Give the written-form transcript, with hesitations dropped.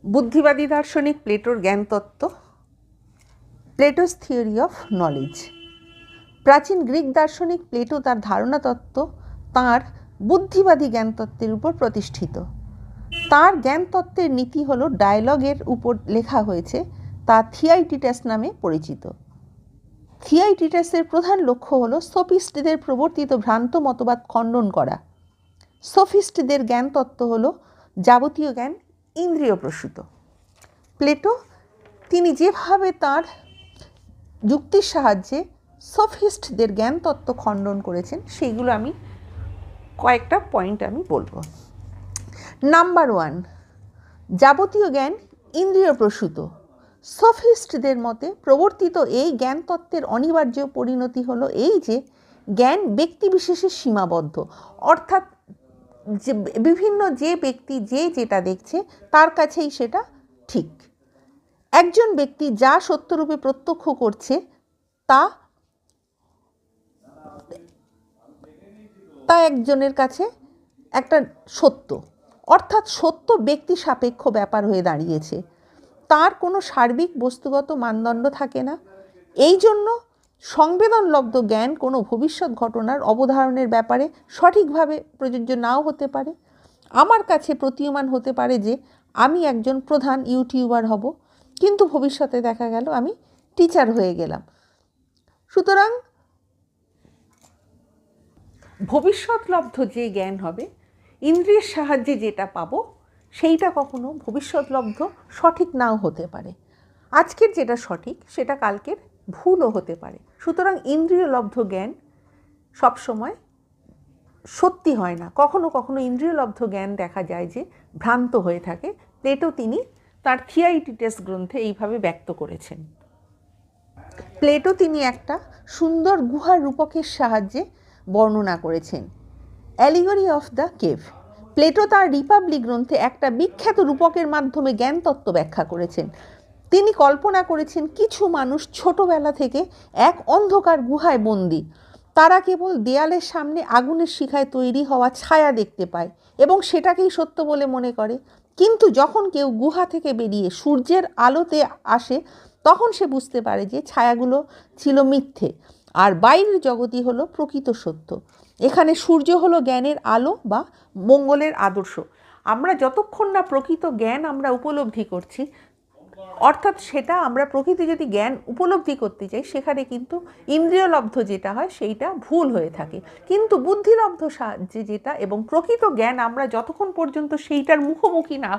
বুদ্ধিবাদী দার্শনিক প্লেটোর জ্ঞানতত্ত্ব, Plato's theory of knowledge. প্রাচীন Greek দার্শনিক প্লেটো তার ধারণা তত্ত্ব তাঁর বুদ্ধিবাদী জ্ঞানতত্ত্বের উপর প্রতিষ্ঠিত। তাঁর জ্ঞানতত্ত্বের নীতি হল ডায়ালগের উপর লেখা হয়েছে, তা থিয়াইটিটাস নামে পরিচিত। থিয়াইটিটাসের প্রধান লক্ষ্য হল সোফিস্টদের প্রবর্তিত ভ্রান্ত মতবাদ খণ্ডন করা। সোফিস্টদের জ্ঞানতত্ত্ব হল যাবতীয় জ্ঞান ইন্দ্রিয়প্রসূত। প্লেটো তিনি যেভাবে তাঁর যুক্তির সাহায্যে সোফিস্টদের জ্ঞানতত্ত্ব খণ্ডন করেছেন সেইগুলো আমি কয়েকটা পয়েন্ট আমি বলবো। নাম্বার 1, যাবতীয় জ্ঞান ইন্দ্রিয়প্রসূত। সোফিস্টদের মতে প্রবর্তিত এই জ্ঞানতত্ত্বের অনিবার্য পরিণতি হলো এই যে জ্ঞান ব্যক্তিবিশেষে সীমাবদ্ধ, অর্থাৎ যে বিভিন্ন যে ব্যক্তি যে যেটা দেখছে তার কাছেই সেটা ঠিক। একজন ব্যক্তি যা সত্যরূপে প্রত্যক্ষ করছে তা একজনের কাছে একটা সত্য, অর্থাৎ সত্য ব্যক্তি সাপেক্ষ ব্যাপার হয়ে দাঁড়িয়েছে, তার কোনো সার্বিক বস্তুগত মানদণ্ড থাকে না। এই জন্য সংবেদনলব্ধ জ্ঞান কোনো ভবিষ্যৎ ঘটনার অবধারণের ব্যাপারে সঠিকভাবে প্রযোজ্য নাও হতে পারে। আমার কাছে প্রতীয়মান হতে পারে যে আমি একজন প্রধান ইউটিউবার হব, কিন্তু ভবিষ্যতে দেখা গেল আমি টিচার হয়ে গেলাম। সুতরাং ভবিষ্যৎলব্ধ যে জ্ঞান হবে, ইন্দ্রিয়ের সাহায্যে যেটা পাবো সেইটা কখনো ভবিষ্যৎলব্ধ সঠিক নাও হতে পারে। আজকের যেটা সঠিক সেটা কালকের ভুলও হতে পারে। সুতরাং ইন্দ্রিয়লব্ধ জ্ঞান সবসময় সত্যি হয় না, কখনো কখনো ইন্দ্রিয়লব্ধ জ্ঞান দেখা যায় যে ভ্রান্ত হয়ে থাকে। প্লেটো তিনি তার থিয়াইটিটাস গ্রন্থে এইভাবে ব্যক্ত করেছেন। প্লেটো তিনি একটা সুন্দর গুহার রূপকের সাহায্যে বর্ণনা করেছেন, allegory of the cave. Plato তার রিপাবলিক গ্রন্থে একটা বিখ্যাত রূপকের মাধ্যমে জ্ঞানতত্ত্ব ব্যাখ্যা করেছেন। তিনি কল্পনা করেছেন কিছু মানুষ ছোটবেলা থেকে এক অন্ধকার গুহায় বন্দী। তারা কেবল দেয়ালের সামনে আগুনের শিখায় তৈরি হওয়া ছায়া দেখতে পায় এবং সেটাকেই সত্য বলে মনে করে। কিন্তু যখন কেউ গুহা থেকে বেরিয়ে সূর্যের আলোতে আসে তখন সে বুঝতে পারে যে ছায়াগুলো ছিল মিথ্যে, আর বাইরের জগৎই হলো প্রকৃত সত্য। এখানে সূর্য হলো জ্ঞানের আলো বা মঙ্গলের আদর্শ। আমরা যতক্ষণ না প্রকৃত জ্ঞান আমরা উপলব্ধি করছি, অর্থাৎ সেটা আমরা প্রকৃতি যদি জ্ঞান উপলব্ধি করতে চাই, সেখানে কিন্তু ইন্দ্রিয়লব্ধ যেটা হয় সেইটা ভুল হয়ে থাকে। কিন্তু বুদ্ধিলব্ধ সাহায্যে যেটা এবং প্রকৃত জ্ঞান আমরা যতক্ষণ পর্যন্ত সেইটার মুখোমুখি না